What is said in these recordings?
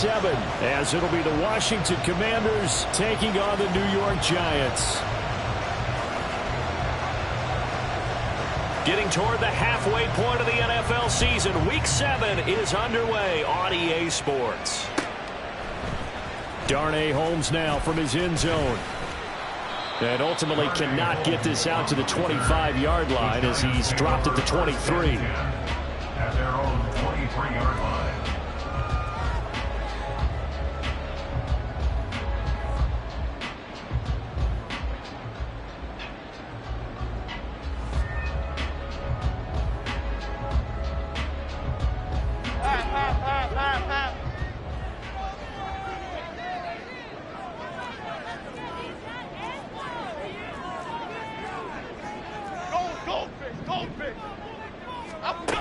7, as it'll be the Washington Commanders taking on the New York Giants. Getting toward the halfway point of the NFL season, Week 7 is underway on EA Sports. Darnay Holmes now from his end zone. And ultimately cannot get this out to the 25-yard line as he's dropped at the 23. At their own 23-yard line.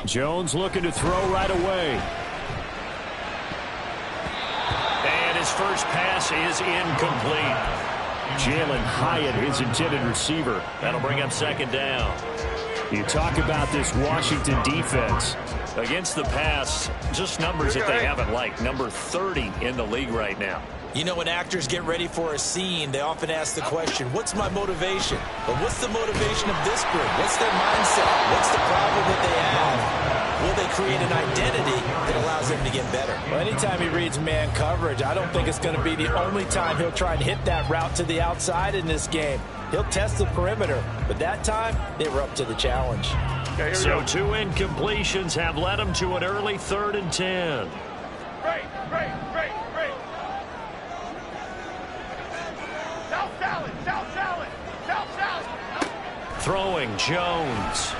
Jones looking to throw right away. And his first pass is incomplete. Jalen Hyatt, his intended receiver. That'll bring up second down. You talk about this Washington defense. Against the pass, just numbers that they haven't liked. Number 30 in the league right now. You know, when actors get ready for a scene, they often ask the question, what's my motivation? But what's the motivation of this group? What's their mindset? What's the problem that they have? Will they create an identity that allows them to get better? Well, anytime he reads man coverage, I don't think it's going to be the only time he'll try and hit that route to the outside in this game. He'll test the perimeter, but that time, they were up to the challenge. Okay, so 2 incompletions have led him to an early 3rd and 10. Great. South salad. Throwing Jones.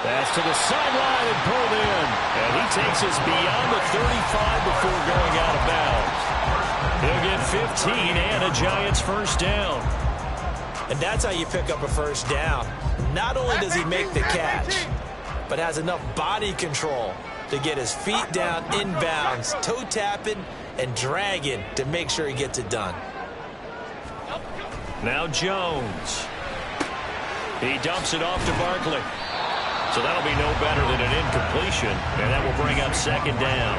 Pass to the sideline and pulled in. And he takes us beyond the 35 before going out of bounds. He'll get 15 and a Giants first down. And that's how you pick up a first down. Not only does he make the catch, but has enough body control to get his feet down inbounds, toe tapping and dragging to make sure he gets it done. Now Jones. He dumps it off to Barkley. So that'll be no better than an incompletion, and that will bring up second down.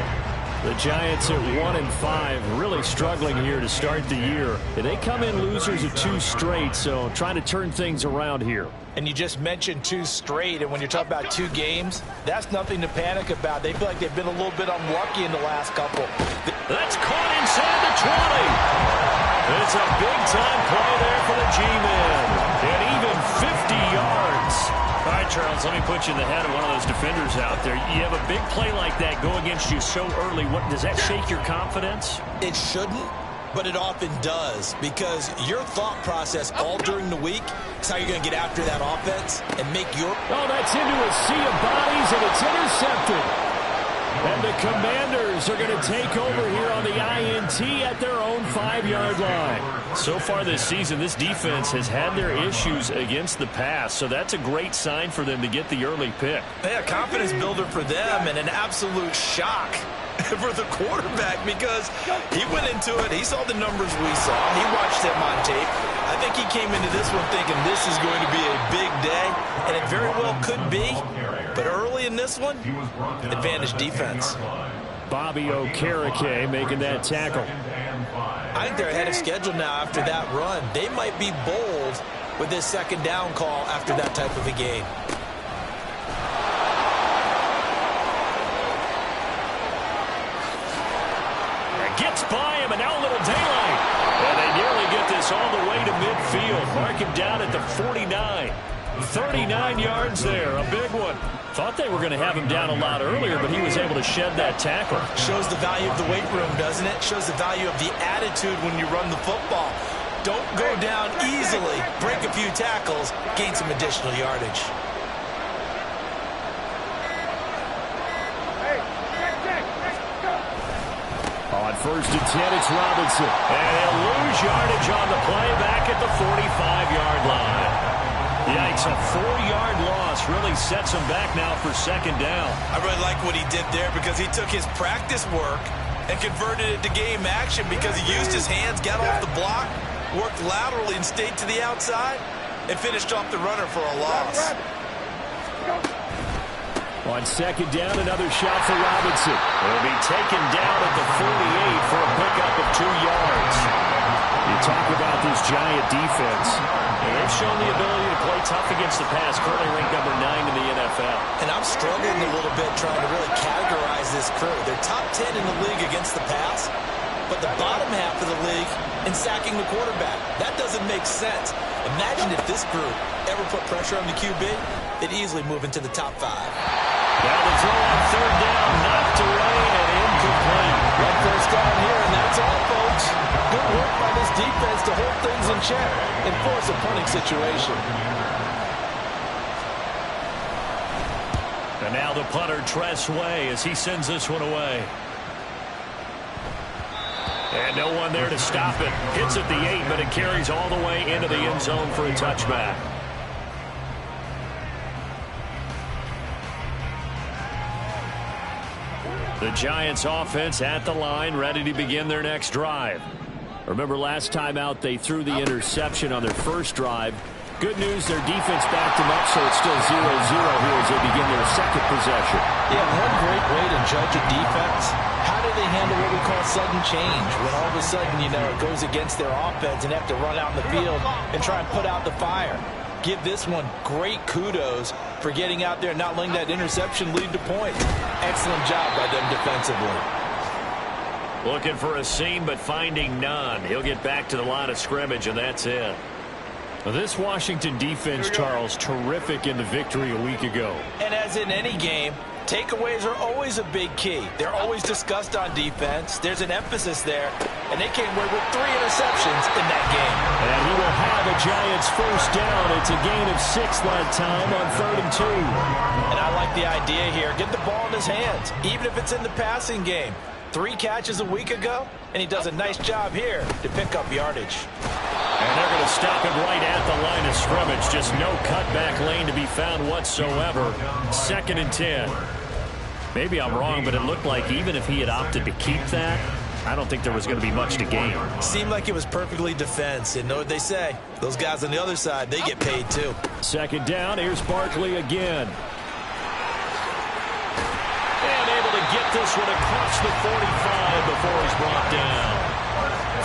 The Giants at 1-5, really struggling here to start the year. And they come in losers of 2 straight, so trying to turn things around here. And you just mentioned 2 straight, and when you're talking about 2 games, that's nothing to panic about. They feel like they've been a little bit unlucky in the last couple. That's caught inside the 20. It's a big-time play there for the G-Men. And even 50 yards. All right, Charles, let me put you in the head of one of those defenders out there. You have a big play like that go against you so early. Does that shake your confidence? It shouldn't, but it often does, because your thought process all during the week is how you're going to get after that offense and make your... Oh, that's into a sea of bodies, and it's intercepted. And the Commanders are going to take over here on the INT at their own 5-yard line. So far this season, this defense has had their issues against the pass, so that's a great sign for them to get the early pick. Yeah, confidence builder for them and an absolute shock for the quarterback, because he went into it, he saw the numbers we saw, he watched them on tape. I think he came into this one thinking this is going to be a big day, and it very well could be. But early in this one, advantage defense. Bobby Okereke making that tackle. I think they're ahead of schedule now after that run. They might be bold with this second down call after that type of a game. Gets by him, and now a little daylight. And they nearly get this all the way to midfield. Mark him down at the 49. 39 yards there, a big one. Thought they were going to have him down a lot earlier, but he was able to shed that tackle. Shows the value of the weight room, doesn't it? Shows the value of the attitude when you run the football. Don't go down easily, break a few tackles, gain some additional yardage. On 1st and 10, it's Robinson. And they'll lose yardage on the play back at the 45-yard line. Yikes, a 4-yard loss really sets him back now for second down. I really like what he did there, because he took his practice work and converted it to game action, because he used his hands, got off the block, worked laterally and stayed to the outside, and finished off the runner for a loss. On second down, another shot for Robinson. He'll be taken down at the 48 for a pickup of 2 yards. You talk about this Giant defense. And they've shown the ability to play tough against the pass, currently ranked number 9 in the NFL. And I'm struggling a little bit trying to really categorize this crew. They're top 10 in the league against the pass, but the bottom half of the league in sacking the quarterback. That doesn't make sense. Imagine if this group ever put pressure on the QB, they'd easily move into the top 5. Now the throw on third down, knocked away and incomplete. One first down here, and that's all, folks. Good work by this defense to hold things in check and force a punting situation. And now the punter, Tress Way, as he sends this one away. And no one there to stop it. Hits at the 8, but it carries all the way into the end zone for a touchback. The Giants offense at the line, ready to begin their next drive. Remember last time out they threw the interception on their first drive. Good news, their defense backed them up, so it's still 0-0 here as they begin their second possession. Yeah, one great way to judge a defense. How do they handle what we call sudden change? When all of a sudden, you know, it goes against their offense and have to run out in the field and try and put out the fire. Give this one great kudos for getting out there and not letting that interception lead to points. Excellent job by them defensively. Looking for a seam, but finding none. He'll get back to the line of scrimmage, and that's it. Well, this Washington defense, Charles, terrific in the victory a week ago. And as in any game, takeaways are always a big key. They're always discussed on defense. There's an emphasis there, and they came away with 3 interceptions in that game. And he will have a Giants first down. It's a gain of 6 that time on 3rd and 2. And I like the idea here. Get the ball in his hands, even if it's in the passing game. 3 catches a week ago, and he does a nice job here to pick up yardage. And they're going to stop him right at the line of scrimmage. Just no cutback lane to be found whatsoever. 2nd and 10. Maybe I'm wrong, but it looked like even if he had opted to keep that, I don't think there was going to be much to gain. Seemed like it was perfectly defense. And know what they say? Those guys on the other side, they get paid too. 2nd down. Here's Barkley again. And able to get this one across the 45 before he's brought down.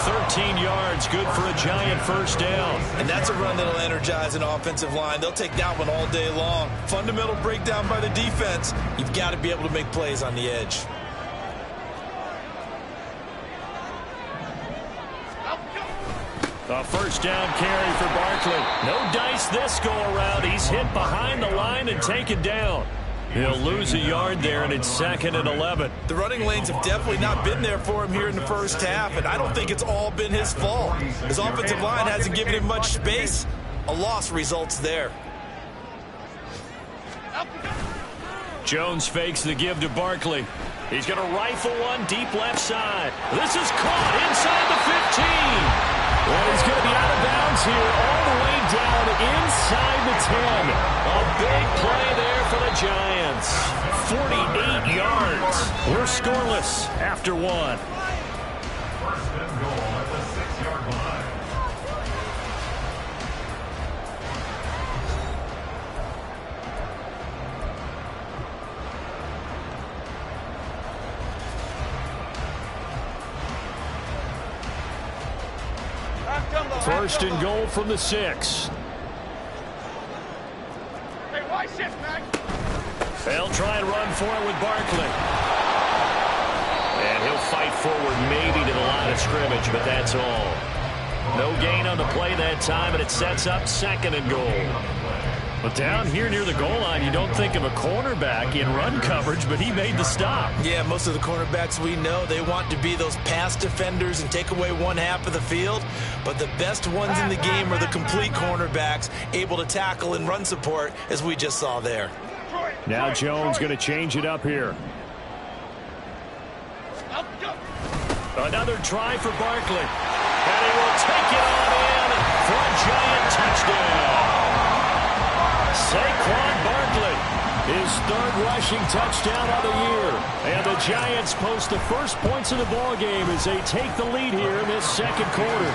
13 yards, good for a Giant first down. And that's a run that'll energize an offensive line. They'll take that one all day long. Fundamental breakdown by the defense. You've got to be able to make plays on the edge. A first down carry for Barkley. No dice this go around. He's hit behind the line and taken down. He'll lose a yard there, and it's 2nd and 11. The running lanes have definitely not been there for him here in the first half, and I don't think it's all been his fault. His offensive line hasn't given him much space. A loss results there. Jones fakes the give to Barkley. He's going to rifle one deep left side. This is caught inside the 15. Well, he's going to be out of bounds here all the way down inside the 10. A big play there for the Giants. 48 yards. We're scoreless after 1. 1st and goal at the 6-yard line. First and goal from the 6. They'll try and run for it with Barkley. And he'll fight forward maybe to the line of scrimmage, but that's all. No gain on the play that time, and it sets up 2nd and goal. But down here near the goal line, you don't think of a cornerback in run coverage, but he made the stop. Yeah, most of the cornerbacks we know, they want to be those pass defenders and take away one half of the field. But the best ones in the game are the complete cornerbacks, able to tackle and run support, as we just saw there. Now Jones going to change it up here. Another try for Barkley. And he will take it on in for a Giant touchdown. Saquon Barkley, his 3rd rushing touchdown of the year. And the Giants post the first points of the ball game as they take the lead here in this 2nd quarter.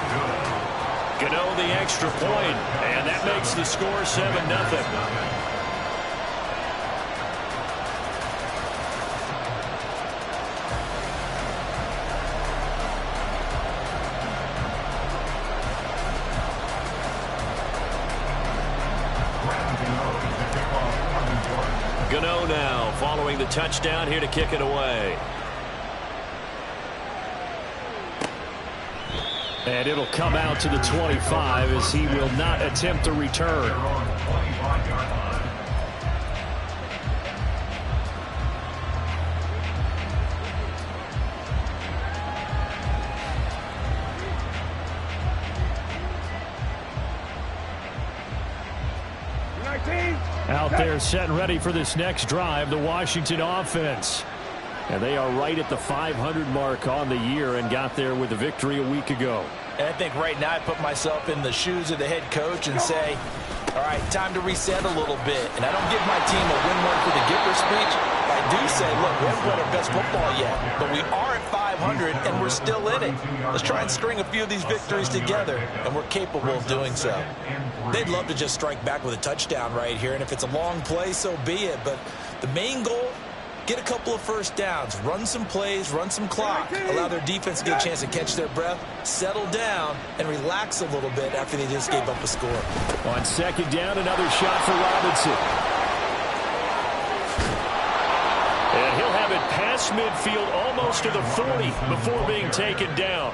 Gano the extra point, and that makes the score 7-0. Gano now following the touchdown here to kick it away. And it'll come out to the 25 as he will not attempt to return. Out there set and ready for this next drive, the Washington offense. And they are right at the 500 mark on the year and got there with a victory a week ago. And I think right now I put myself in the shoes of the head coach and say, all right, time to reset a little bit. And I don't give my team a win one for the giver speech. I do say, look, we haven't played our best football yet, but we are at 500 and we're still in it. Let's try and string a few of these victories together, and we're capable of doing so. They'd love to just strike back with a touchdown right here, and if it's a long play, so be it. But the main goal, get a couple of first downs, run some plays, run some clock, allow their defense to get a chance to catch their breath, settle down, and relax a little bit after they just gave up a score. On second down, another shot for Robinson. And he'll have it past midfield almost to the 40 before being taken down.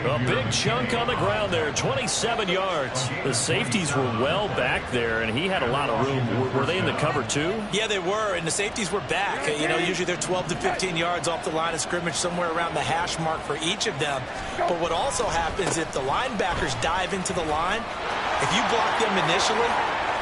A big chunk on the ground there, 27 yards. The safeties were well back there, and he had a lot of room. Were they in the cover too? Yeah, they were, and the safeties were back. You know, usually they're 12 to 15 yards off the line of scrimmage, somewhere around the hash mark for each of them. But what also happens if the linebackers dive into the line, if you block them initially,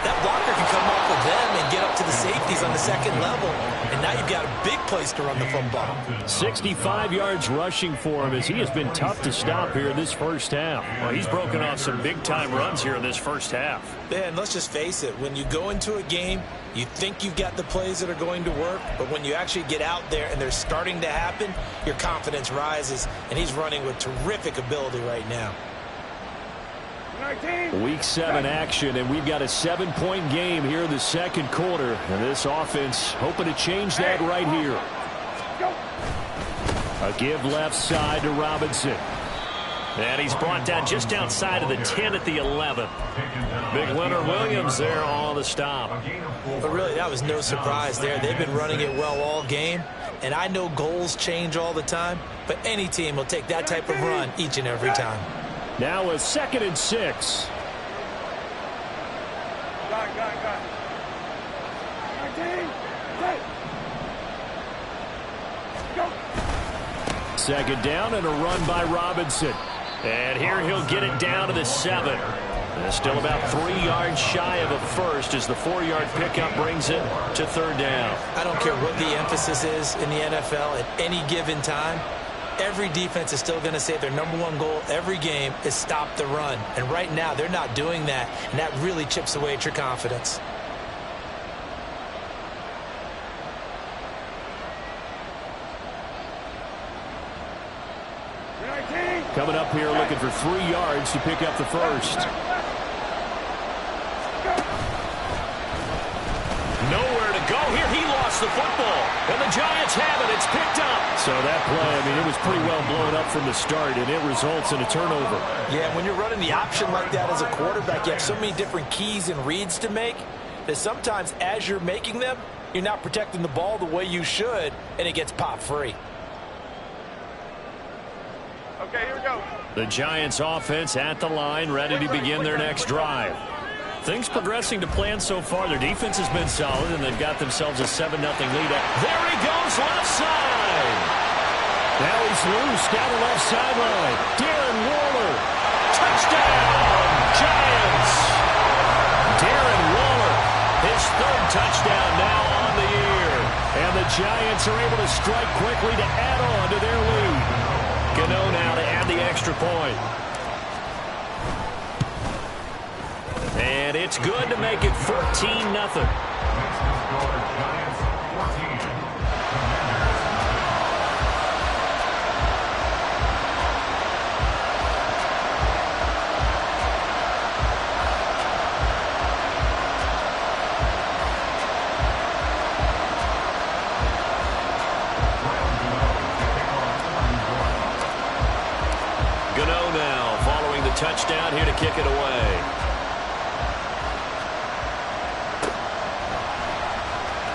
that blocker can come off of them and get up to the safeties on the second level, and now you've got a big place to run the football. 65 yards rushing for him as he has been tough to stop here in this first half. Well, he's broken off some big-time runs here in this first half. And let's just face it, when you go into a game, you think you've got the plays that are going to work, but when you actually get out there and they're starting to happen, your confidence rises, and he's running with terrific ability right now. Week 7 action, and we've got a 7-point game here in the second quarter. And this offense hoping to change that right here. A give left side to Robinson. And he's brought down just outside of the 10 at the 11. Big Leonard Williams there on the stop. But really, that was no surprise there. They've been running it well all game. And I know goals change all the time, but any team will take that type of run each and every time. Now a 2nd and 6. Second down and a run by Robinson. And here he'll get it down to the 7. And still about 3 yards shy of a first as the 4-yard pickup brings it to 3rd down. I don't care what the emphasis is in the NFL at any given time. Every defense is still going to say their #1 goal every game is stop the run. And right now, they're not doing that, and that really chips away at your confidence. Coming up here looking for 3 yards to pick up the first. Nowhere to go here. He lost the football, and the Giants have it. It's picked up. So that play, I mean, it was pretty well blown up from the start, and it results in a turnover. Yeah, when you're running the option like that as a quarterback, you have so many different keys and reads to make that sometimes as you're making them, you're not protecting the ball the way you should, and it gets popped free. Okay, here we go. The Giants offense at the line, ready to begin their next drive. Things progressing to plan so far. Their defense has been solid, and they've got themselves a 7-0 lead. There he goes, left side. Now he's loose down the left sideline. Darren Waller. Touchdown, Giants. Darren Waller. His 3rd touchdown now on the year. And the Giants are able to strike quickly to add on to their lead. Gano now to add the extra point. And it's good to make it 14-0. Gano now following the touchdown here to kick it away.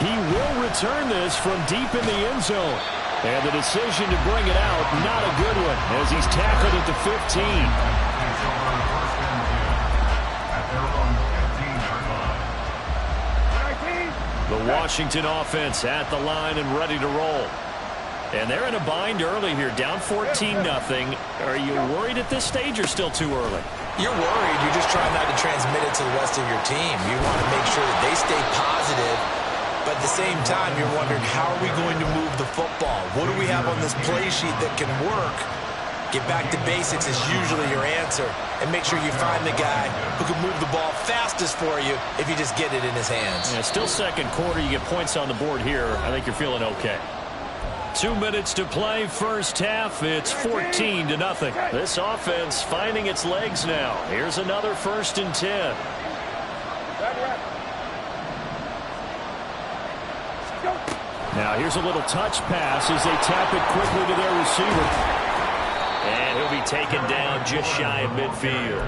He will return this from deep in the end zone. And the decision to bring it out, not a good one, as he's tackled at the 15. The Washington offense at the line and ready to roll. And they're in a bind early here, down 14-0. Are you worried at this stage or still too early? You're worried. You're just trying not to transmit it to the rest of your team. You want to make sure that they stay positive, but at the same time, you're wondering, how are we going to move the football? What do we have on this play sheet that can work? Get back to basics is usually your answer, and make sure you find the guy who can move the ball fastest for you if you just get it in his hands. Yeah, still second quarter. You get points on the board here. I think you're feeling okay. 2 minutes to play, first half. It's 14-0. This offense finding its legs now. Here's another 1st and 10. Now here's a little touch pass as they tap it quickly to their receiver. And he'll be taken down just shy of midfield.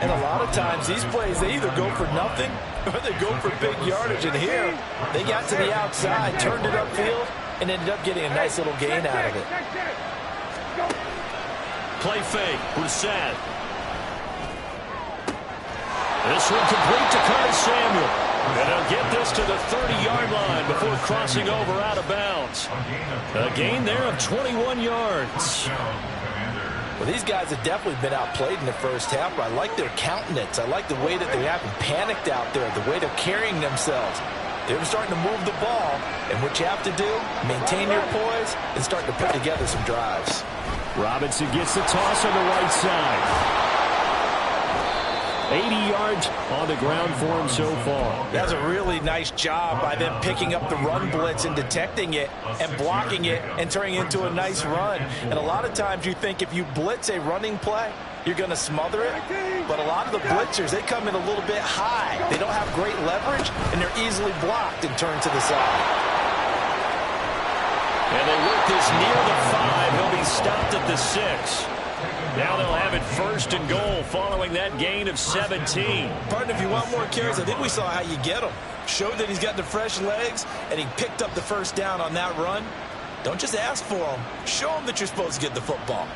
And a lot of times these plays, they either go for nothing or they go for big yardage. And here, they got to the outside, turned it upfield, and ended up getting a nice little gain out of it. Play fake. Brissett. This one complete to Curtis Samuel. And he'll get this to the 30-yard line before crossing over out of bounds. A gain there of 21 yards. Well, these guys have definitely been outplayed in the first half, but I like their countenance. I like the way that they haven't panicked out there, the way they're carrying themselves. They're starting to move the ball, and what you have to do, maintain your poise and start to put together some drives. Robinson gets the toss on the right side. 80 yards on the ground for him so far. That's a really nice job by them picking up the run blitz and detecting it and blocking it and turning it into a nice run. And a lot of times you think if you blitz a running play, you're going to smother it. But a lot of the blitzers, they come in a little bit high. They don't have great leverage, and they're easily blocked and turned to the side. And they work this near the 5. He'll be stopped at the 6. Now they'll have it 1st and goal following that gain of 17. Partner, if you want more carries, I think we saw how you get him. Showed that he's got the fresh legs, and he picked up the first down on that run. Don't just ask for him. Show him that you're supposed to get the football.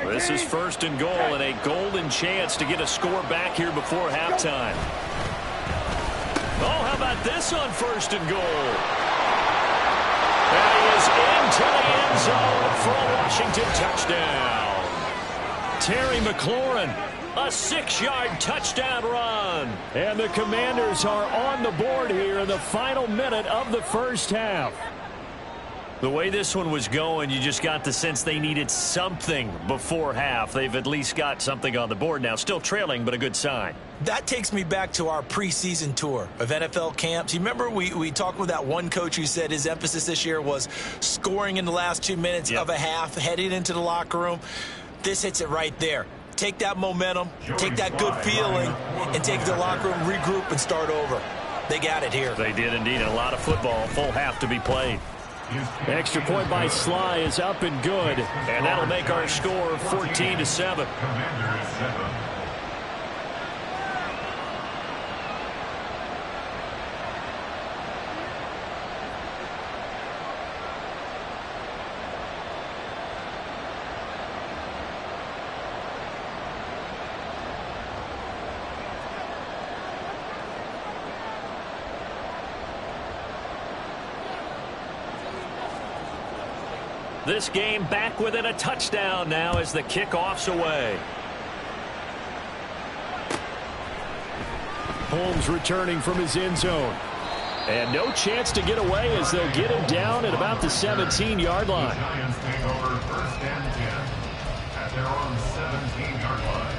This is 1st and goal and a golden chance to get a score back here before halftime. Oh, how about this on 1st and goal? And he is into the end zone for a Washington touchdown. Terry McLaurin, a 6-yard touchdown run. And the Commanders are on the board here in the final minute of the first half. The way this one was going, you just got the sense they needed something before half. They've at least got something on the board now. Still trailing, but a good sign. That takes me back to our preseason tour of NFL camps. You remember we talked with that one coach who said his emphasis this year was scoring in the last 2 minutes of a half, heading into the locker room. This hits it right there. Take that momentum, take that good feeling, and take it to the locker room, regroup, and start over. They got it here. They did indeed. A lot of football, full half to be played. Extra point by Sly is up and good. And that'll make our score 14-7. This game back within a touchdown now as the kickoff's away. Holmes returning from his end zone. And no chance to get away as they'll get him down at about the 17-yard line. Giants take over 1st and 10 at their own 17-yard line.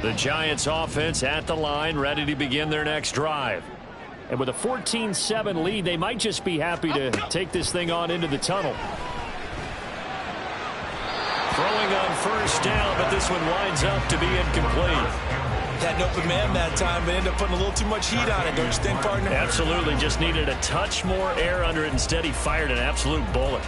The Giants offense at the line, ready to begin their next drive. And with a 14-7 lead, they might just be happy to take this thing on into the tunnel. Throwing trying on first down, but this one winds up to be incomplete. Had an open man that time, but ended up putting a little too much heat on it, don't you think, partner? Absolutely. Just needed a touch more air under it. Instead, he fired an absolute bullet.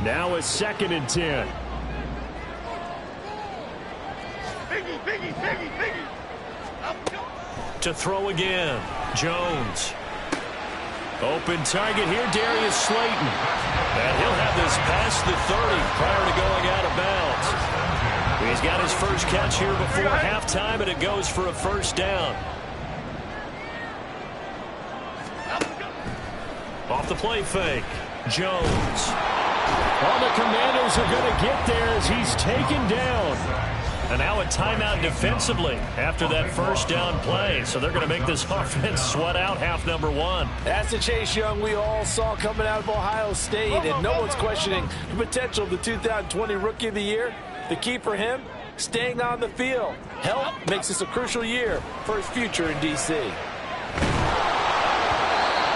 Now a 2nd and 10. To throw again, Jones. Open target here, Darius Slayton. And he'll have this past the 30 prior to going out of bounds. He's got his first catch here before halftime, and it goes for a first down. Off the play fake, Jones. Well, the Commandos are going to get there as he's taken down. And now a timeout defensively after that first down play. So they're going to make this offense sweat out half number one. That's the Chase Young we all saw coming out of Ohio State, and no one's questioning the potential of the 2020 Rookie of the Year. The key for him, staying on the field. Help makes this a crucial year for his future in D.C.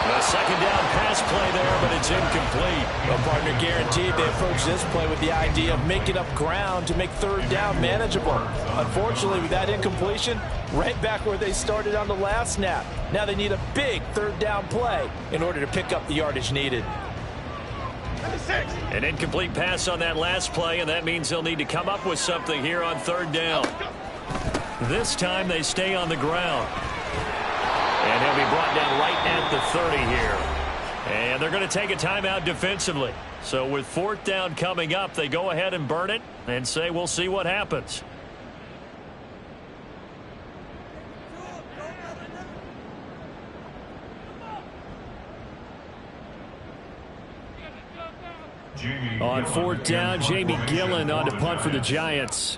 A second down pass play there, but it's incomplete. Well, partner, guaranteed they approach this play with the idea of making up ground to make third down manageable. Unfortunately, with that incompletion, right back where they started on the last snap. Now they need a big third down play in order to pick up the yardage needed. An incomplete pass on that last play, and that means they'll need to come up with something here on third down. This time they stay on the ground. And he'll be brought down right at the 30 here. And they're going to take a timeout defensively. So with fourth down coming up, they go ahead and burn it and say we'll see what happens. On fourth down, Jamie Gillen on to punt for the Giants.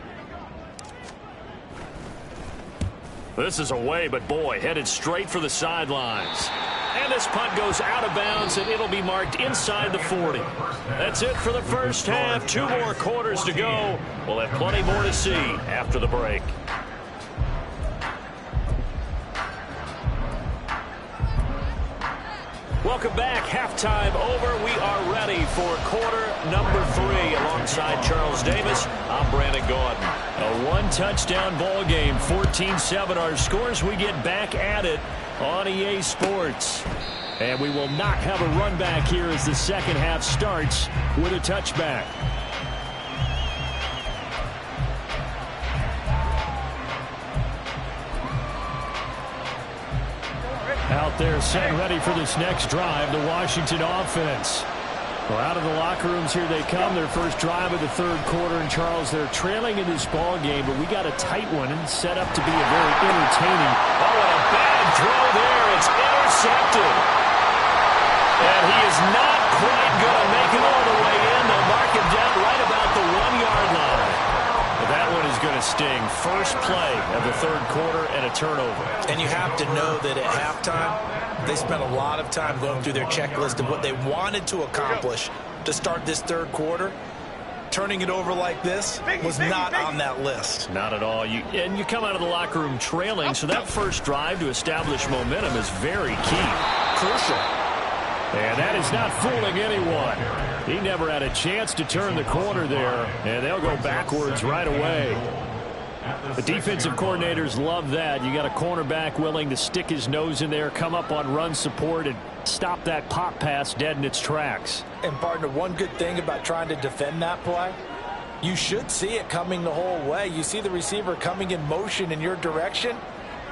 This is away, but boy, headed straight for the sidelines. And this punt goes out of bounds, and it'll be marked inside the 40. That's it for the first half. 2 more quarters to go. We'll have plenty more to see after the break. Welcome back. Halftime over. We are ready for quarter number 3. Alongside Charles Davis, I'm Brandon Gaudin. A 1-touchdown ball game, 14-7 our scores. We get back at it on EA Sports. And we will not have a run back here as the second half starts with a touchback. Out there set ready for this next drive, the Washington offense. Well, out of the locker rooms here they come, their first drive of the third quarter. And Charles, they're trailing in this ball game, but we got a tight one and set up to be a very entertaining. Oh, and a bad throw there. It's intercepted. And he is not quite going to make it all the way in. They'll mark him down right about the 1-yard line. But that one is going to sting. First play of the third quarter and a turnover. And you have to know that at halftime, they spent a lot of time going through their checklist of what they wanted to accomplish to start this third quarter. Turning it over like this was not on that list. Not at all. And you come out of the locker room trailing, so that first drive to establish momentum is very key. Crucial. And that is not fooling anyone. He never had a chance to turn the corner there, and they'll go backwards right away. The defensive coordinators love that. You got a cornerback willing to stick his nose in there, come up on run support, and stop that pop pass dead in its tracks. And, partner, one good thing about trying to defend that play, you should see it coming the whole way. You see the receiver coming in motion in your direction.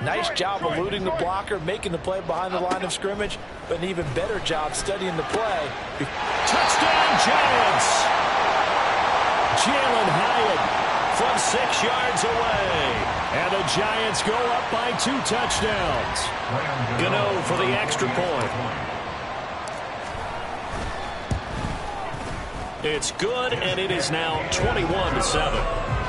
Nice job eluding the blocker, making the play behind the line of scrimmage, but an even better job studying the play. Touchdown, Giants! Jalen Hyatt from 6 yards away. And the Giants go up by 2 touchdowns. Gano for the extra point. It's good, and it is now 21-7.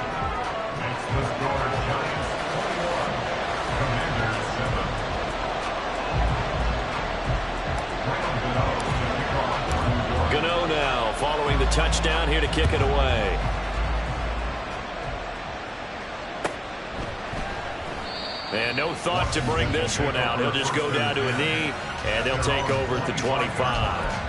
Gano now following the touchdown here to kick it away. And no thought to bring this one out. He'll just go down to a knee, and they'll take over at the 25.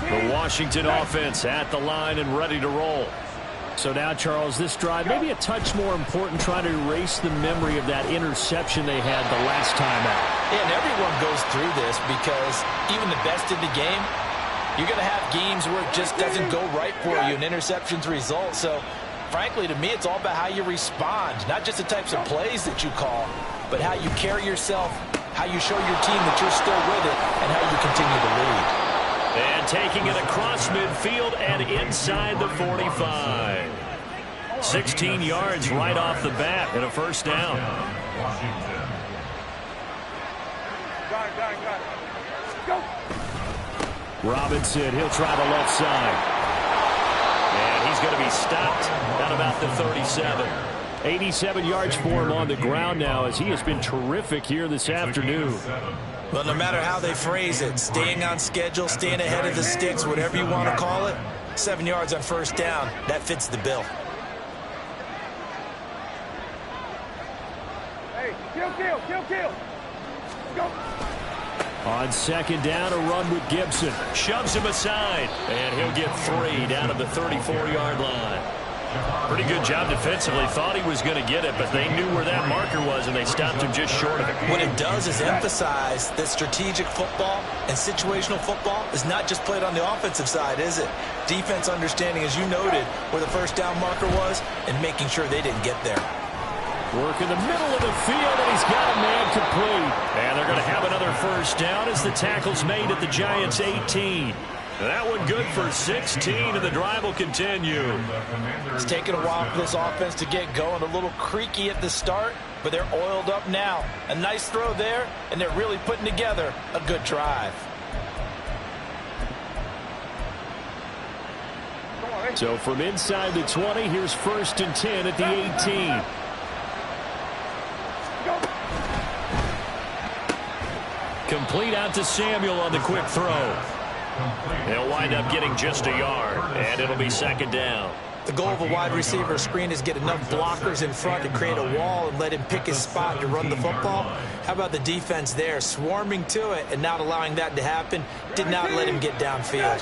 The Washington offense at the line and ready to roll. So now, Charles, this drive maybe a touch more important, trying to erase the memory of that interception they had the last time out. Yeah, and everyone goes through this because even the best in the game, you're going to have games where it just doesn't go right for you, and interceptions result. So, frankly, to me, it's all about how you respond, not just the types of plays that you call, but how you carry yourself, how you show your team that you're still with it, and how you continue to lead. And taking it across midfield and inside the 45. 16 yards right off the bat and a first down. Washington. Robinson, he'll try the left side. And he's going to be stopped at about the 37. 87 yards for him on the ground now, as he has been terrific here this afternoon. Well, no matter how they phrase it, staying on schedule, staying ahead of the sticks, whatever you want to call it, 7 yards on first down, that fits the bill. Hey, kill. Go. On second down, a run with Gibson. Shoves him aside, and he'll get 3 down at the 34-yard line. Pretty good job defensively. Thought he was going to get it, but they knew where that marker was, and they stopped him just short of it. What it does is emphasize that strategic football and situational football is not just played on the offensive side, is it? Defense understanding, as you noted, where the first down marker was and making sure they didn't get there. Work in the middle of the field, and he's got a man complete. And they're going to have another first down as the tackle's made at the Giants' 18. That one good for 16, and the drive will continue. It's taken a while for this offense to get going. A little creaky at the start, but they're oiled up now. A nice throw there, and they're really putting together a good drive. So from inside the 20, here's 1st and 10 at the 18. Complete out to Samuel on the quick throw. They'll wind up getting just a yard, and it'll be second down. The goal of a wide receiver screen is get enough blockers in front to create a wall and let him pick his spot to run the football. How about the defense there, swarming to it and not allowing that to happen? Did not let him get downfield.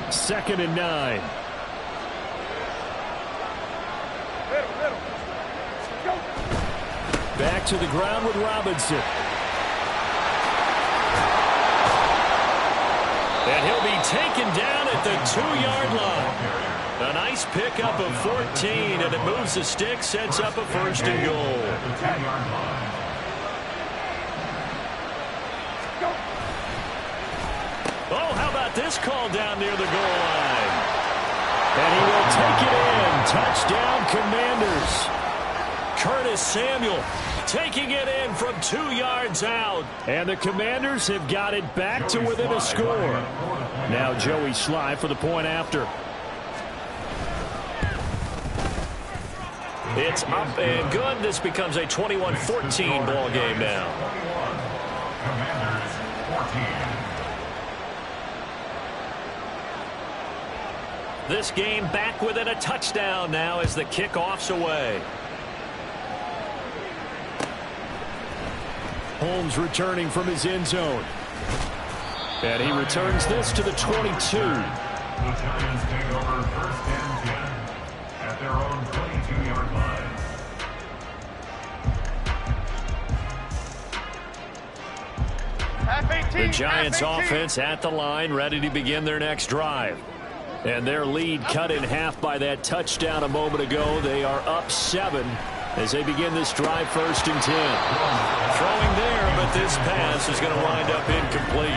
2nd and 9. Back to the ground with Robinson. And he'll be taken down at the 2-yard line. A nice pickup of 14, and it moves the stick, sets up a 1st and goal. Oh, how about this call down near the goal line? And he will take it in. Touchdown, Commanders. Curtis Samuel taking it in from 2 yards out. And the Commanders have got it back to within a score. Now Joey Sly for the point after. It's up and good. This becomes a 21-14 ball game now. Commanders 14. This game back within a touchdown now as the kickoff's away. Holmes returning from his end zone. And he returns this to the 22. The Giants take over 1st and 10 at their own 22-yard line. The Giants offense at the line, ready to begin their next drive. And their lead cut in half by that touchdown a moment ago. They are up 7 as they begin this drive, 1st and 10. Throwing there, but this pass is going to wind up incomplete.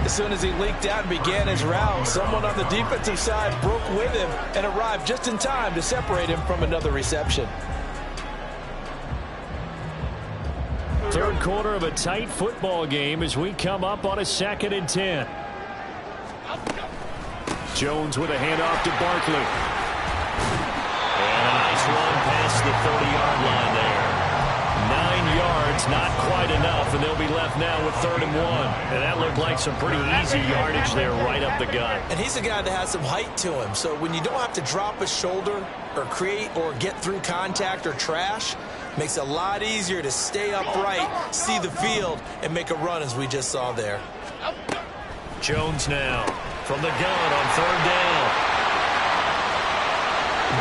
As soon as he leaked out and began his route, someone on the defensive side broke with him and arrived just in time to separate him from another reception. Third quarter of a tight football game as we come up on a 2nd and 10. Jones with a handoff to Barkley. And a nice run past the 30-yard line there. 9 yards It's not quite enough, and they'll be left now with 3rd and 1. And that looked like some pretty easy yardage there right up the gut. And he's a guy that has some height to him. So when you don't have to drop a shoulder or create or get through contact or trash, makes it a lot easier to stay upright, see the field, and make a run as we just saw there. Jones now from the gun on 3rd down.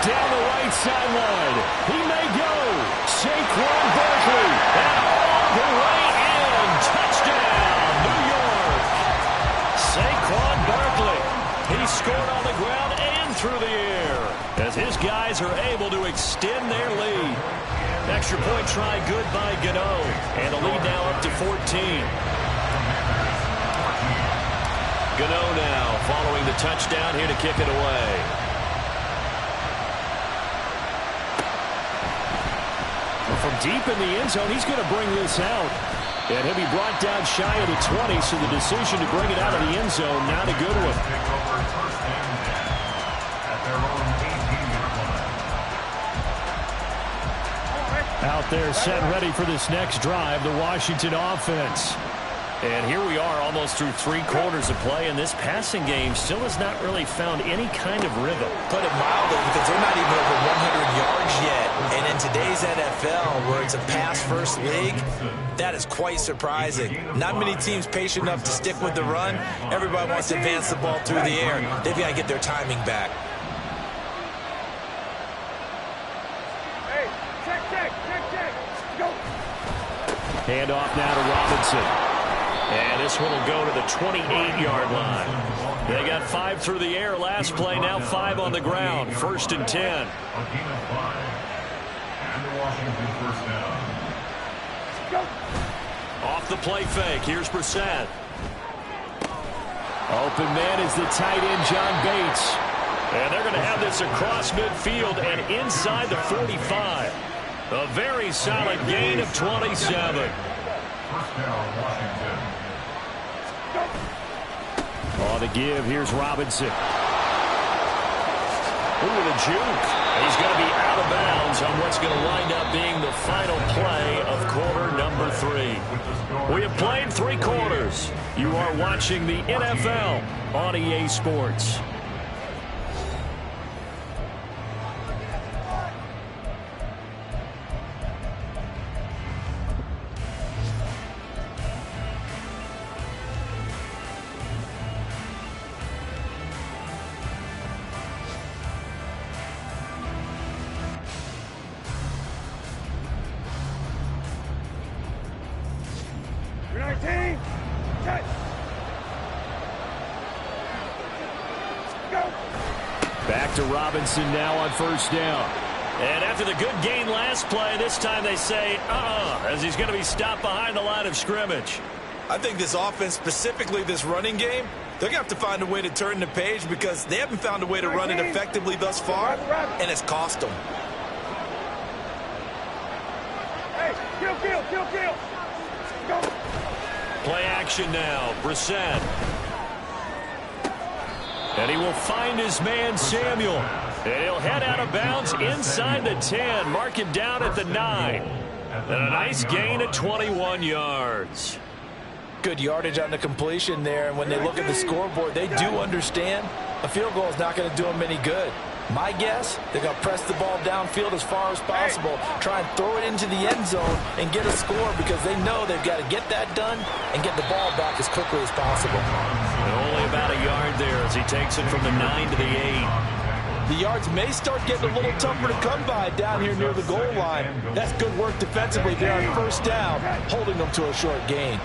Down the right sideline. He may go. Saquon Barkley. And all the way in. Touchdown, New York. Saquon Barkley. He scored on the ground and through the air as his guys are able to extend their lead. Extra point try good by Gano. And the lead now up to 14. Gano now following the touchdown here to kick it away. From deep in the end zone, he's going to bring this out. And he'll be brought down shy of the 20, so the decision to bring it out of the end zone, not a good one. Out there set ready for this next drive, the Washington offense. And here we are almost through 3 quarters of play, and this passing game still has not really found any kind of rhythm. Put it mildly, because they're not even over 100 yards yet. And in today's NFL, where it's a pass-first league, that is quite surprising. Not many teams patient enough to stick with the run. Everybody wants to advance the ball through the air. They've got to get their timing back. Hey, check. Go. Handoff now to Robinson. And this one will go to the 28-yard line. They got 5 through the air last play, now 5 on the ground. 1st and 10. A gain of 5. And the Washington first down. Go. Off the play fake. Here's Brissett. Open man is the tight end, John Bates. And they're going to have this across midfield and inside the 45. A very solid gain of 27. First down, Washington. On the give, here's Robinson. Ooh, the juke. He's going to be out of bounds on what's going to wind up being the final play of quarter number 3. We have played 3 quarters. You are watching the NFL on EA Sports. Back to Robinson now on 1st down. And after the good gain last play, this time they say, as he's going to be stopped behind the line of scrimmage. I think this offense, specifically this running game, they're going to have to find a way to turn the page because they haven't found a way to run it effectively thus far, and it's cost them. Hey, kill. Go. Play action now. Brissett. And he will find his man, Samuel. And he'll head out of bounds inside the 10. Mark him down at the 9. And a nice gain of 21 yards. Good yardage on the completion there. And when they look at the scoreboard, they do understand a field goal is not going to do them any good. My guess, they're going to press the ball downfield as far as possible, try and throw it into the end zone and get a score because they know they've got to get that done and get the ball back as quickly as possible. And only about a yard there as he takes it from the 9 to the 8. The yards may start getting a little tougher to come by down here near the goal line. That's good work defensively there on 1st down, holding them to a short gain.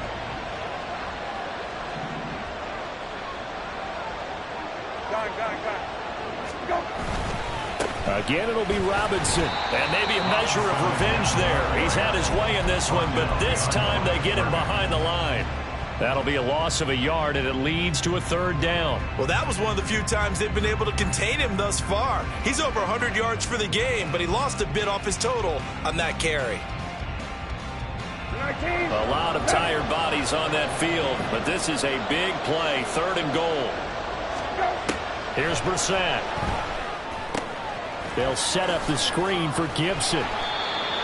Go. Again, it'll be Robinson. And maybe a measure of revenge there. He's had his way in this one, but this time they get him behind the line. That'll be a loss of a yard, and it leads to a 3rd down. Well, that was one of the few times they've been able to contain him thus far. He's over 100 yards for the game, but he lost a bit off his total on that carry. A lot of tired bodies on that field, but this is a big play, 3rd and goal. Here's Brissett. They'll set up the screen for Gibson.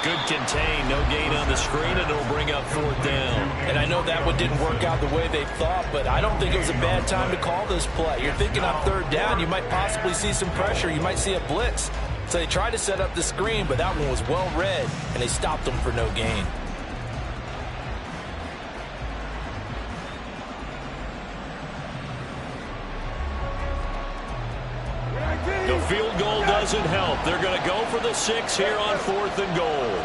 Good contain, no gain on the screen, and it'll bring up 4th down. And I know that one didn't work out the way they thought, but I don't think it was a bad time to call this play. You're thinking on 3rd down, you might possibly see some pressure. You might see a blitz. So they tried to set up the screen, but that one was well read, and they stopped them for no gain. The field goal doesn't help. They're going to go for the 6 here on 4th and goal.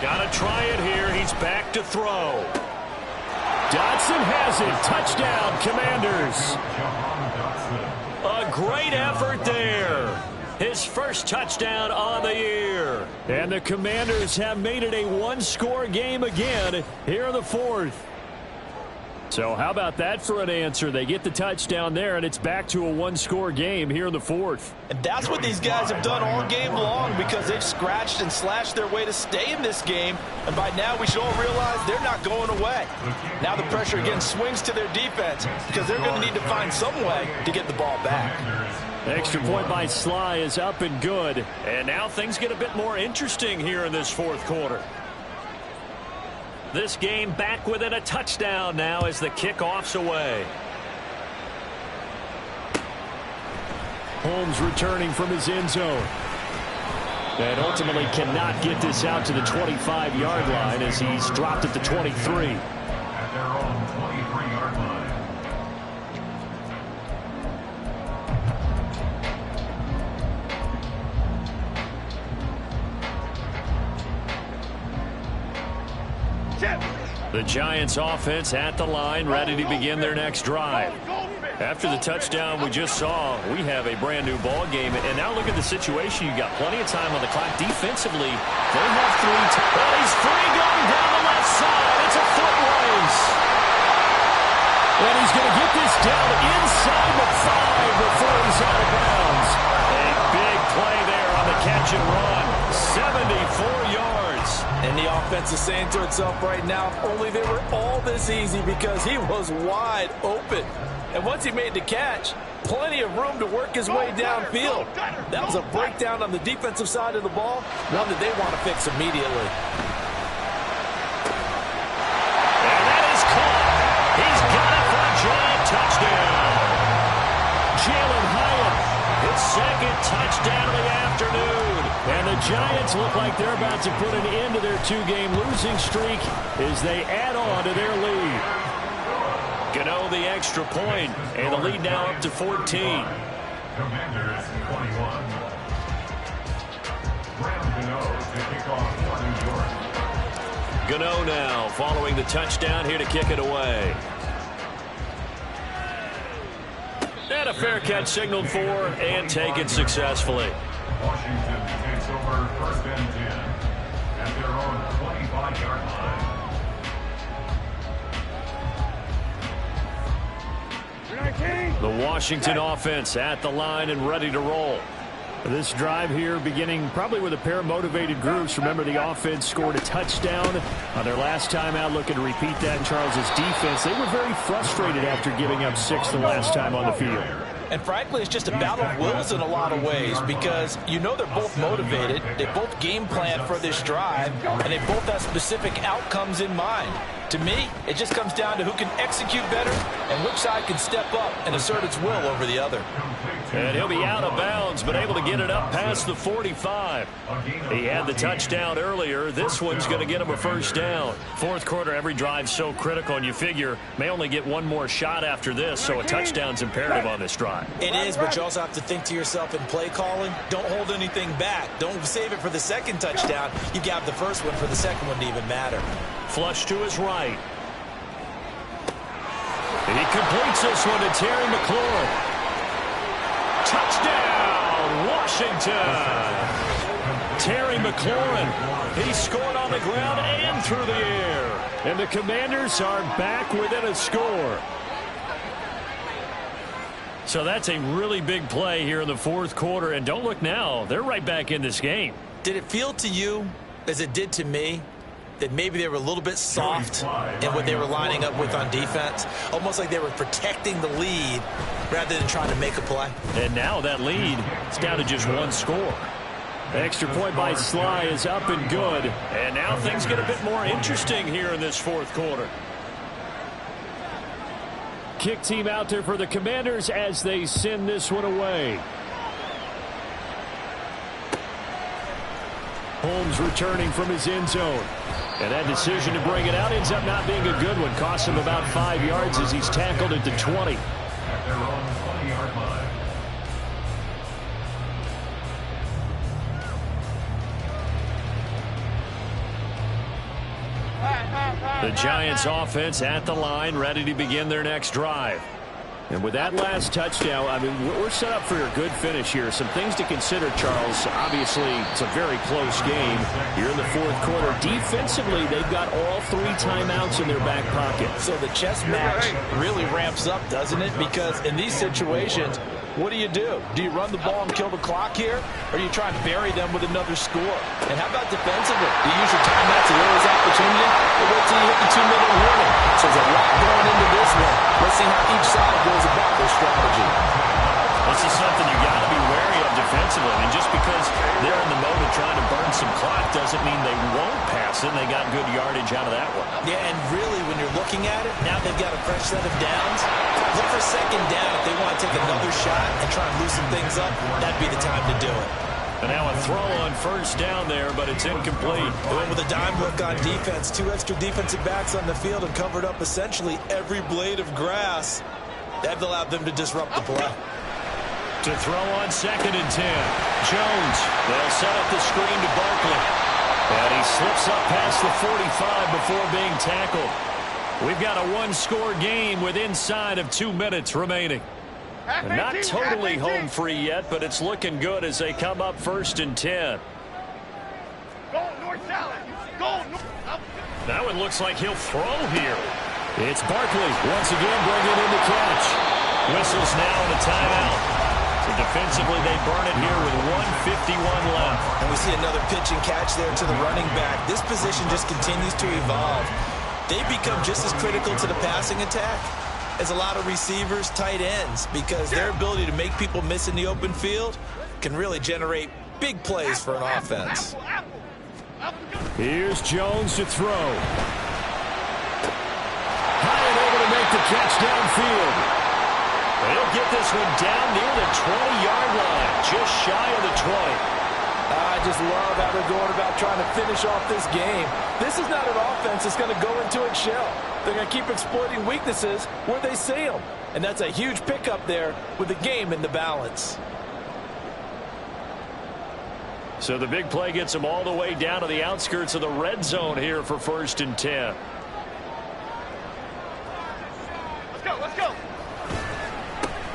Got to try it here. He's back to throw. Dotson has it. Touchdown, Commanders. A great effort there. His first touchdown on the year. And the Commanders have made it a one-score game again here in the 4th. So how about that for an answer? They get the touchdown there, and it's back to a one-score game here in the 4th. And that's what these guys have done all game long because they've scratched and slashed their way to stay in this game. And by now we should all realize they're not going away. Now the pressure again swings to their defense because they're going to need to find some way to get the ball back. Extra point by Sly is up and good. And now things get a bit more interesting here in this 4th quarter. This game back within a touchdown now as the kickoff's away. Holmes returning from his end zone. And ultimately cannot get this out to the 25-yard line as he's dropped at the 23. At their own 23-yard line. The Giants offense at the line, ready to begin their next drive. After the touchdown we just saw, we have a brand new ball game. And now look at the situation. You've got plenty of time on the clock. Defensively, they have 3 well, he's free going down the left side. It's a foot race. And he's going to get this down inside the 5 before he's out of bounds. A big play there on the catch and run. 74 yards. And the offense is saying to itself right now, if only they were all this easy because he was wide open. And once he made the catch, plenty of room to work his way downfield. That was a breakdown on the defensive side of the ball, one that they want to fix immediately. And that is caught. He's got it for a giant touchdown. Jalen Hyatt, his second touchdown of the afternoon. And the Giants look like they're about to put an end to their 2-game losing streak as they add on to their lead. Gano the extra point, and the lead now up to 14. Commanders 21. Graham Gano to kick off for New York. Gano now following the touchdown here to kick it away. And a fair catch signaled for and taken successfully. Washington takes over 1st and 10 at their own 25-yard line. The Washington offense at the line and ready to roll. This drive here beginning probably with a pair of motivated groups. Remember, the offense scored a touchdown on their last time out, looking to repeat that in Charles's defense. They were very frustrated after giving up 6 the last time on the field. And frankly, it's just a battle of wills in a lot of ways because you know they're both motivated, they both game plan for this drive, and they both have specific outcomes in mind. To me, it just comes down to who can execute better and which side can step up and assert its will over the other. And he'll be out of bounds, but able to get it up past the 45. He had the touchdown earlier. This one's going to get him a first down. 4th quarter, every drive's so critical, and you figure may only get one more shot after this, so a touchdown's imperative on this drive. It is, but you also have to think to yourself in play calling, don't hold anything back. Don't save it for the second touchdown. You got the first one for the second one to even matter. Flush to his right. And he completes this one to Terry McLaurin. Touchdown, Washington. Terry McLaurin. He scored on the ground and through the air. And the Commanders are back within a score. So that's a really big play here in the 4th quarter. And don't look now, they're right back in this game. Did it feel to you as it did to me that maybe they were a little bit soft in what they were lining up with on defense. Almost like they were protecting the lead rather than trying to make a play. And now that lead is down to just one score. Extra point by Sly is up and good. And now things get a bit more interesting here in this fourth quarter. Kick team out there for the Commanders as they send this one away. Holmes returning from his end zone. And that decision to bring it out ends up not being a good one. Costs him about 5 yards as he's tackled at the 20. At their own 20-yard line. The Giants offense at the line, ready to begin their next drive. And with that last touchdown, I mean, we're set up for a good finish here. Some things to consider, Charles. Obviously, it's a very close game here in the fourth quarter. Defensively, they've got all 3 timeouts in their back pocket. So the chess match really ramps up, doesn't it? Because in these situations, what do? Do you run the ball and kill the clock here? Or do you try and bury them with another score? And how about defensively? Do you use your timeout to lose opportunity? Or wait till you hit the 2-minute warning? So there's a lot going into this one. Let's see how each side goes about their strategy. This is something you got to be wary of defensively. I mean, just because they're in the mode of trying to burn some clock doesn't mean they won't pass it. They got good yardage out of that one. Yeah, and really, when you're looking at it, now they've got a fresh set of downs. Look for second down if they want to take another shot and try and loosen things up. That'd be the time to do it. And now a throw on first down there, but it's incomplete. Going with a dime look on defense. 2 extra defensive backs on the field and covered up essentially every blade of grass. That allowed them to disrupt the play. To throw on 2nd and 10. Jones. They'll set up the screen to Barkley. And he slips up past the 45 before being tackled. We've got a 1-score game with inside of 2 minutes remaining. And not totally home free yet, but it's looking good as they come up 1st and 10. Go north south. Go north. Now it looks like he'll throw here. It's Barkley once again bringing in the catch. Whistles now and a timeout. So defensively they burn it here with 1:51 left. And we see another pitch and catch there to the running back. This position just continues to evolve. They become just as critical to the passing attack as a lot of receivers, tight ends, because their ability to make people miss in the open field can really generate big plays for an offense. Here's Jones to throw. High and able to make the catch downfield. They'll get this one down near the 20-yard line, just shy of the 20. I just love how they're going about trying to finish off this game. This is not an offense that's going to go into its shell. They're going to keep exploiting weaknesses where they see them. And that's a huge pickup there with the game in the balance. So the big play gets them all the way down to the outskirts of the red zone here for 1st and 10. Let's go. Let's go.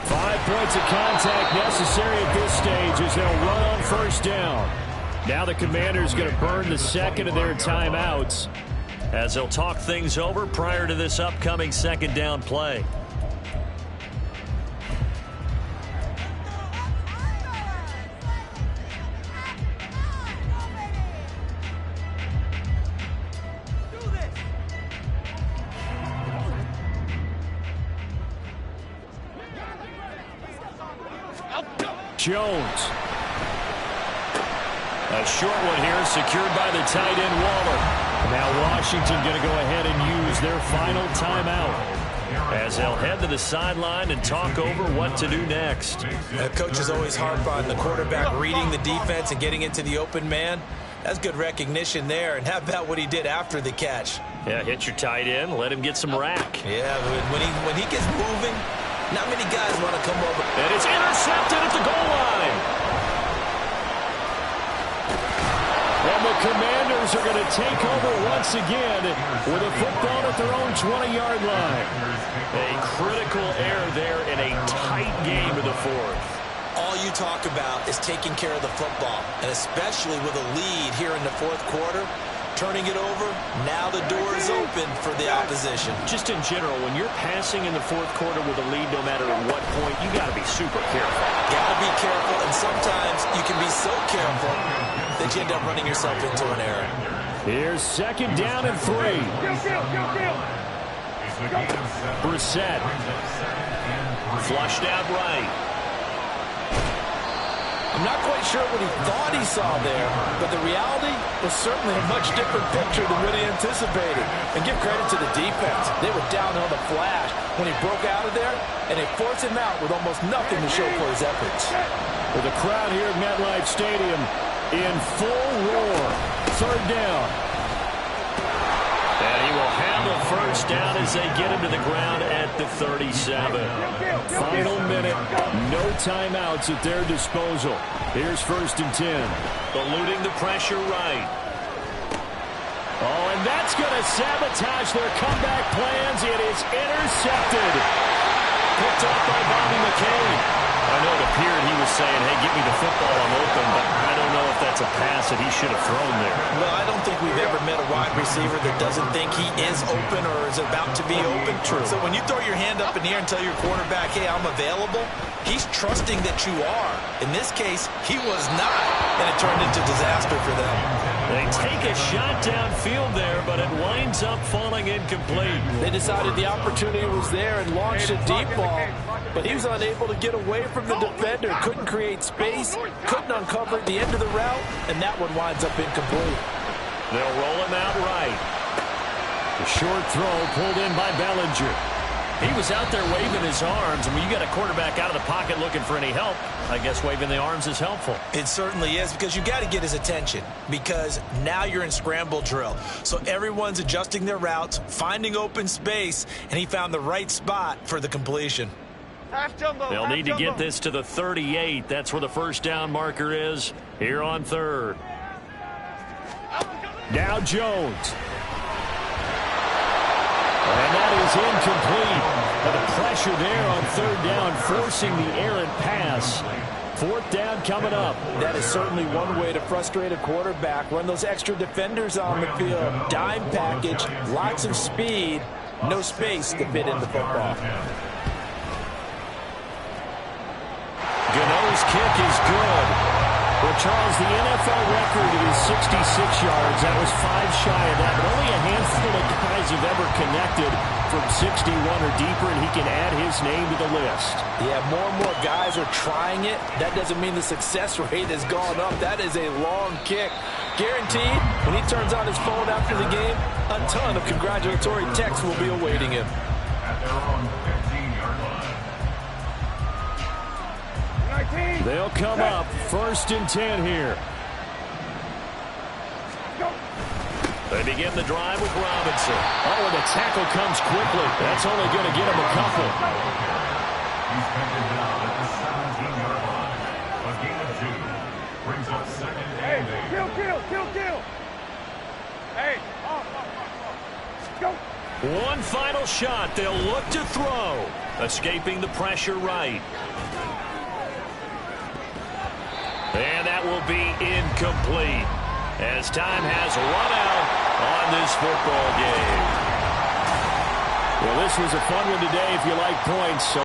5 points of contact necessary at this stage as they'll run on 1st down. Now the Commanders going to burn the 2nd of their timeouts as they'll talk things over prior to this upcoming 2nd down play. Jones. A short one here secured by the tight end Waller. Now Washington going to go ahead and use their final timeout as they'll head to the sideline and talk over what to do next. Coaches always harp on the quarterback reading the defense and getting into the open man. That's good recognition there. And how about what he did after the catch? Yeah, hit your tight end, let him get some rack. Yeah, when he gets moving, not many guys want to come over. And it's intercepted at the goal line. And the Commanders are going to take over once again with a football at their own 20-yard line. A critical error there in a tight game of the fourth. All you talk about is taking care of the football, and especially with a lead here in the fourth quarter. Turning it over, now the door is open for the opposition. Just in general, when you're passing in the fourth quarter with a lead, no matter at what point, you got to be super careful. Got to be careful, and sometimes you can be so careful that you end up running yourself into an error. Here's second down and 3. Brissett. Flushed out right. I'm not quite sure what he thought he saw there, but the reality was certainly a much different picture than what he anticipated. And give credit to the defense. They were down on the flash when he broke out of there, and they forced him out with almost nothing to show for his efforts. With the crowd here at MetLife Stadium in full roar. Third down. And he will have a first down as they get him to the ground at the 37. Final minute. No timeouts at their disposal. Here's first and 10. Eluding the pressure right. Oh, and that's going to sabotage their comeback plans. It is intercepted. Picked up by Bobby McCain. I know it appeared he was saying, hey, give me the football, I'm open, but I don't know if that's a pass that he should have thrown there. Well, I don't think we've ever met a wide receiver that doesn't think he is open or is about to be open. True. So when you throw your hand up in the air and tell your quarterback, hey, I'm available, he's trusting that you are. In this case, he was not, and it turned into disaster for them. They take a shot downfield there, but it winds up falling incomplete. They decided the opportunity was there and launched a deep ball, but he was unable to get away from the defender, couldn't create space, couldn't uncover the end of the route, and that one winds up incomplete. They'll roll him out right. The short throw pulled in by Bellinger. He was out there waving his arms, and when you got a quarterback out of the pocket looking for any help, I guess waving the arms is helpful. It certainly is, because you got to get his attention, because now you're in scramble drill. So everyone's adjusting their routes, finding open space, and he found the right spot for the completion. They'll need to get this to the 38. That's where the first down marker is here on third. Now Jones. And that is incomplete. But the pressure there on third down, forcing the errant pass. Fourth down coming up. That is certainly one way to frustrate a quarterback. Run those extra defenders on the field. Dime package, lots of speed, no space to fit in the football. Gano's kick is good. Well, Charles, the NFL record is 66 yards. That was 5 shy of that, but only a handful of guys have ever connected from 61 or deeper, and he can add his name to the list. Yeah, more and more guys are trying it. That doesn't mean the success rate has gone up. That is a long kick. Guaranteed, when he turns on his phone after the game, a ton of congratulatory texts will be awaiting him. At their own 15-yard line. They'll come up first and 10 here. They begin the drive with Robinson. Oh, and the tackle comes quickly. That's only going to get him a couple. He's taken down at the 17-yard line. A gain of 2. Brings up second and 8. Kill. Hey, go. One final shot. They'll look to throw. Escaping the pressure right. And that will be incomplete as time has run out on this football game. Well, this was a fun one today if you like points. So